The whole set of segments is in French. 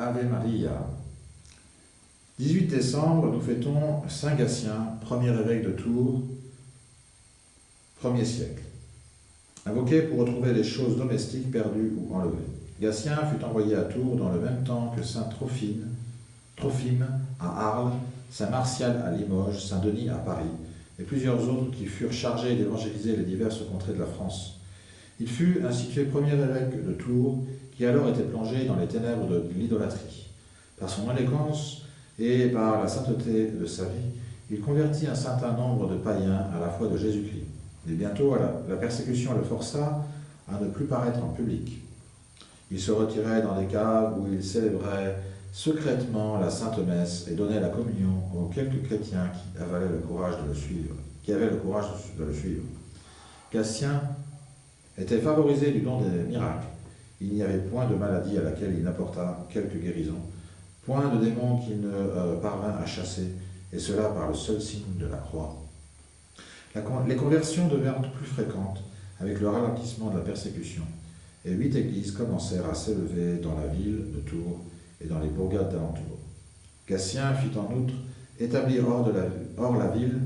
Ave Maria. 18 décembre, nous fêtons Saint Gatien, premier évêque de Tours, 1er siècle. Invoqué pour retrouver les choses domestiques perdues ou enlevées. Gatien fut envoyé à Tours dans le même temps que Saint Trophime à Arles, Saint Martial à Limoges, Saint Denis à Paris, et plusieurs autres qui furent chargés d'évangéliser les diverses contrées de la France. Il fut institué premier évêque de Tours, qui alors était plongé dans les ténèbres de l'idolâtrie. Par son éloquence et par la sainteté de sa vie, il convertit un certain nombre de païens à la foi de Jésus-Christ. Et bientôt, la persécution le força à ne plus paraître en public. Il se retirait dans des caves où il célébrait secrètement la Sainte Messe et donnait la communion aux quelques chrétiens qui avaient le courage de le suivre. Gatien était favorisé du don des miracles. Il n'y avait point de maladie à laquelle il n'apporta quelque guérison, point de démon qu'il ne parvint à chasser, et cela par le seul signe de la croix. Les conversions devinrent plus fréquentes avec le ralentissement de la persécution, et 8 églises commencèrent à s'élever dans la ville de Tours et dans les bourgades d'alentour. Gatien fit en outre établir hors la ville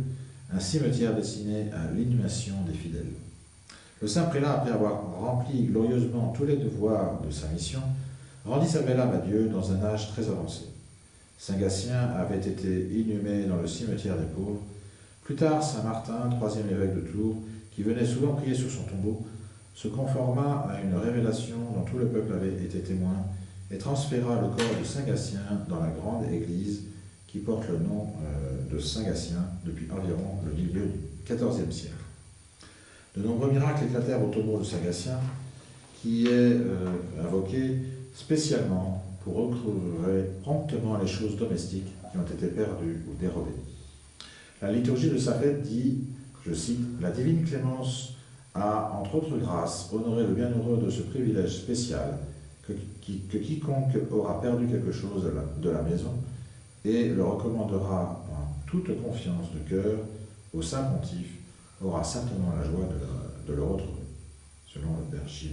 un cimetière destiné à l'inhumation des fidèles. Le saint prélat, après avoir rempli glorieusement tous les devoirs de sa mission, rendit sa belle âme à Dieu dans un âge très avancé. Saint Gatien avait été inhumé dans le cimetière des pauvres. Plus tard, saint Martin, 3e évêque de Tours, qui venait souvent prier sur son tombeau, se conforma à une révélation dont tout le peuple avait été témoin et transféra le corps de saint Gatien dans la grande église qui porte le nom de Saint Gatien depuis environ le milieu du XIVe siècle. De nombreux miracles éclatèrent au tombeau de Saint Gatien, qui est invoqué spécialement pour retrouver promptement les choses domestiques qui ont été perdues ou dérobées. La liturgie de sa fête dit, je cite, « La divine clémence a, entre autres grâces, honoré le bienheureux de ce privilège spécial que quiconque aura perdu quelque chose de la maison et le recommandera en toute confiance de cœur au Saint Pontife aura certainement la joie de le retrouver, selon le Père Chiri.